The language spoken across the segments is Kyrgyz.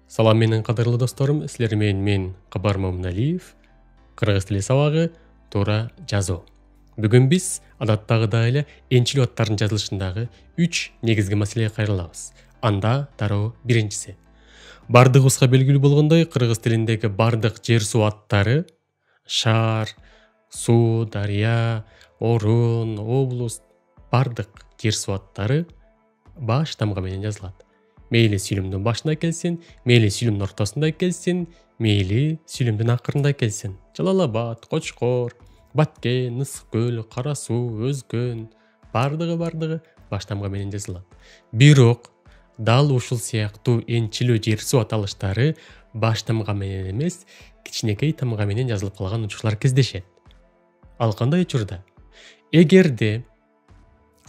Салам менен кадырлуу досторум, силер менен мен Кабар Момуналиев, кыргыз тили сабагы туура жазуу. Бүгүн биз адаттагыдай эле энчилүү аттардын жазылышындагы 3 негизги маселеге кайрылабыз. Анда дароо биринчиси. Бардыгыбызга белгилүү болгондой, кыргыз тилиндеги бардык жер суу аттары шаар, суу, дарыя, орун, облус бардык жер суу аттары баш тамга менен жазылат. Мейли сүйлөмдүн башында келсин, мейли сүйлөмдүн ортосунда келсин, мейли сүйлөмдүн акырында келсин. Жалал-Абад, Кочкор, Баткен, Ысык көл, Кара суу, Өзгөн бардыгы баш тамга менен жазылат. Бирок дал ушул сыяктуу энчилүү жер суу аталыштары баш тамга менен эмес, кичинекей тамга менен жазылып калган учурлар кездешет. Ал кандай учурда? Эгерде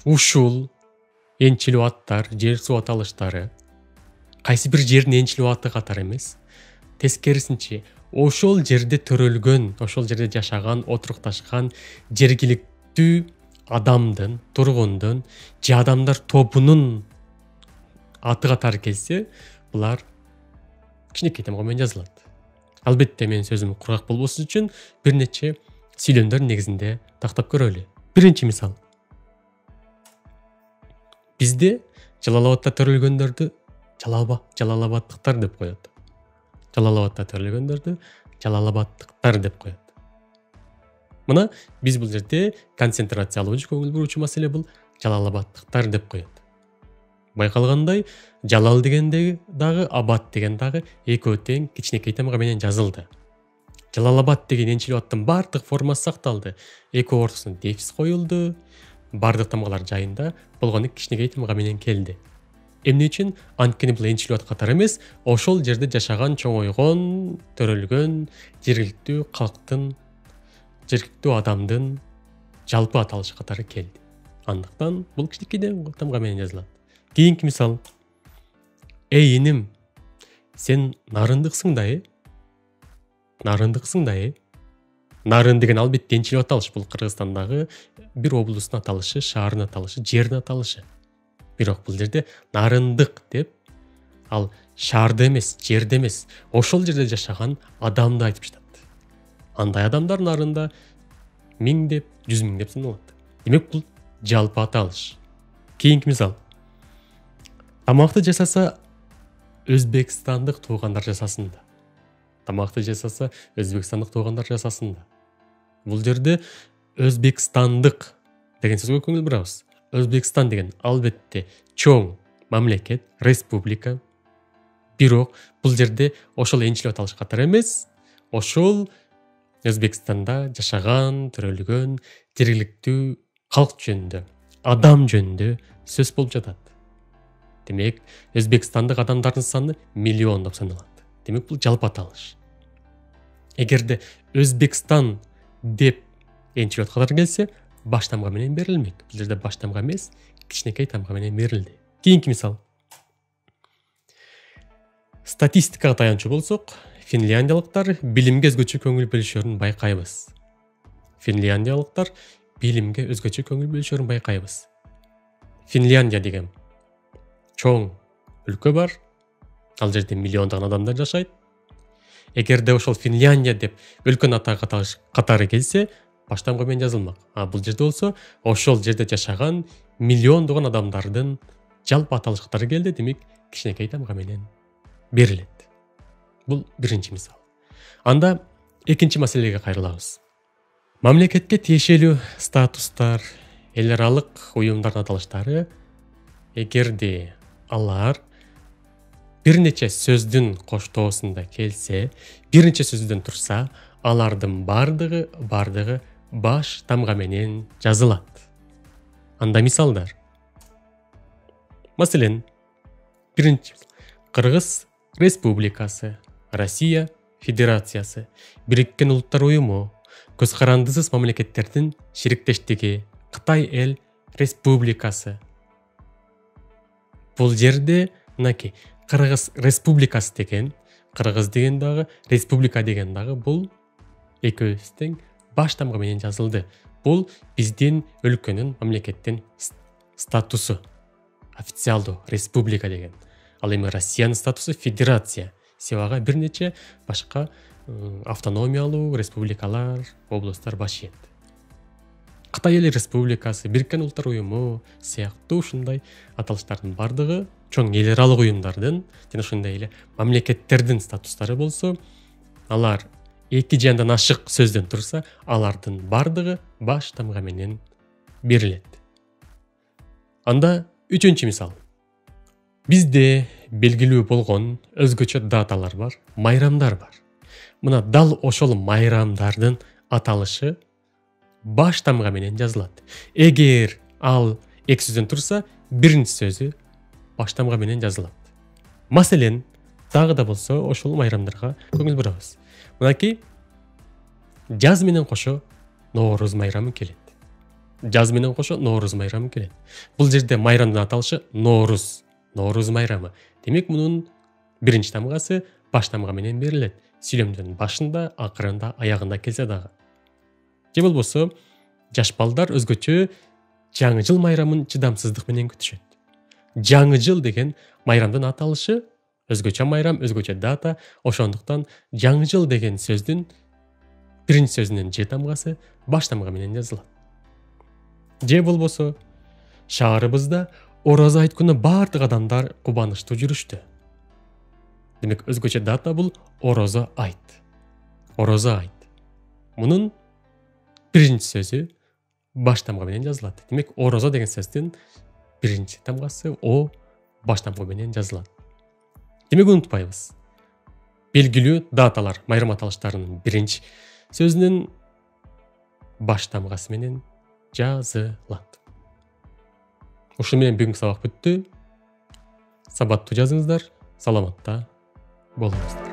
ушул энчилүү аттар, жер суу аталыштары кайсы бир жердин энчилүү аты катары эмес, тескерисинче ошол жерде төрөлгөн, ошол жерде жашаган, отурукташкан жергиликтүү адамдын, тургундун же адамдар тобунун аты катары келсе, булар кичинекей тамга менен жазылат. Албетте менин сөзүм кургак болбосун үчүн бир нече сүйлөмдөр негизинде тактап көрөлү. Биринчи мисал. Бизде Жалал-Абадта төрөлгөндөрдү Жалал-Абадтыктар деп коет. Жалал-Абадта төрөлгөндөрдү Жалал-Абадтыктар деп коет. Мына биз бул жерде концентрациялуу көңүл буруучу маселе бул Жалал-Абадтыктар деп коет. Байкалгандай, Жалал дегенде дагы, Абад деген дагы экөө тең кичинекей тамга менен жазылды. Жалал-Абад деген энчилүү аттын бардык формасы сакталды. Экөө ортосуна дефис коюлду. Бардык тамгалар жайында болгону кичинекей тамга менен келди. Эмне үчүн? Анткени бул энчилүү ат катары эмес, ошол жерде жашаган, чоңойгон, төрөлгөн жергиликтүү калктын, жергиликтүү адамдын жалпы аталышы катары келди. Андыктан бул кичинекей тамга менен жазылат. Кийинки мисал. Эй иним, сен нарындыксың да, Нарындыксың да, Нарын деген албетте энчилүү аталыш. Бул Кыргызстандагы бир облустун аталышы, шаардын аталышы, жердин аталышы. Бирок бул жерде нарындык деп, ал шаарды эмес, жерди эмес, ошол жерде жашаган адамды айтып жатат. Андай адамдар нарында 1000 деп, 100 000 деп саналат. Демек бул жалпы аталыш. Кийинки мисал. Тамакты жасаса өзбекстандык туугандар жасасын да. Тамакты жасаса өзбекстандык туугандар жасасын да. Бул жерде өзбекстандык деген сөзгө көңүл бурабыз. Өзбекстан деген албетте чоң мамлекет, республика. Бирок бул жерде ошол энчилүү аталыш катары эмес, ошол Өзбекстанда жашаган, төрөлгөн жергиликтүү калк жөнүндө, адам жөнүндө сөз болуп жатат. Демек, Өзбекстандык адамдардын саны миллион деп саналат. Демек, бул жалпы аталыш. Эгерде Өзбекстан деп энчилүү ат катары келсе, баш тамга менен берилмек. Бул жерде баш тамга эмес, кичинекей тамга менен берилди. Кийинки мисал. Статистикага таянчу болсок, финляндиялыктар билимге өзгөчө көңүл бөлүшөрүн байкайбыз. Финляндиялыктар билимге өзгөчө көңүл бөлүшөрүн байкайбыз. Финляндия деген чоң өлкө бар. Ал жерде миллиондогон адамдар жашайт. Эгерде ошол Финляндия деп өлкөнүн аты катары келсе, баш тамга менен жазылмак. А бул жерде болсо, ошол жерде жашаган миллиондогон адамдардын жалпы аталыш катары келди, демек кичинекей тамга менен берилет. Бул биринчи мисал. Анда экинчи маселеге кайрылабыз. Мамлекетке тиешелүү статустар, эл аралык уюмдардын аталыштары, эгерде алар бир нече сөздүн коштоосунда келсе, бир нече сөздөн турса, алардын бардыгы баш тамга менен жазылат. Анда мисалдар. Маселен, биринчи Кыргыз Республикасы, Россия Федерациясы, Бириккен Улуттар уюму, көз карандысыз мамлекеттердин шериктештиги, Кытай эл Республикасы. Бул жерде мынакей Кыргыз Республикасы деген, Кыргыз деген дагы, Республика деген дагы бул экөөсү тең баш тамга менен жазылды. Бул биздин өлкөнүн, мамлекеттин статусу. Официалдуу республика деген. Ал эми Россиянын статусу федерация. себага бир нече башка автономиялуу республикалар, областтар баш ийет. Кытай Эл Республикасы, Бириккен Улуттар Уюму сыяктуу ушундай аталыштардын бардыгы чоң эл аралык уюмдардын жана ошондой эле мамлекеттердин статустары болсо, алар 2 же андан ашык сөздөн турса, алардын бардыгы баш тамга менен берилет. Анда 3-чү мисал. Бизде белгилүү болгон өзгөчө даталар бар, майрамдар бар. Мына дал ошол майрамдардын аталышы баш тамга менен жазылат. Эгер ал 2 сөздөн турса, биринчи сөзү баш тамга менен жазылат. Маселен, дагы да болсо ошол майрамдарга көңүл бурабыз. Мынакей жаз менен кошо Нооруз майрамы келет. Жаз менен кошо Нооруз майрамы келет. Бул жерде майрамдын аталышы Нооруз майрамы. Демек мунун биринчи тамгасы баш тамга менен берилет. Сүйлөмдүн башында, акырында, аягында келсе дагы. Же болбосо жаш балдар өзгөчө жаңы жыл майрамын чыдамсыздык менен күтүшөт. Жаңы жыл деген майрамдын аталышы өзгөчө майрам, өзгөчө дата, ошондуктан жаңы жыл деген сөздүн биринчи сөзүнүн же тамгасы баш тамга менен жазылат. Же болбосо шаарыбызда Орозо айт күнү бардык адамдар кубанычтуу жүрүштү. Демек өзгөчө дата бул Орозо айт. Орозо айт. Мунун биринчи сөзү баш тамга менен жазылат. Демек Орозо деген сөздүн биринчи тамгасы О баш тамга менен жазылат. Демек унутпайбыз. Белгилүү даталар, майрам аталыштарынын биринчи сөзүнүн баш тамгасы менен жазылат. Ушуну менен бүгүнкү сабак бүттү. Сабаттуу жазыңыздар, саламатта болуңуздар.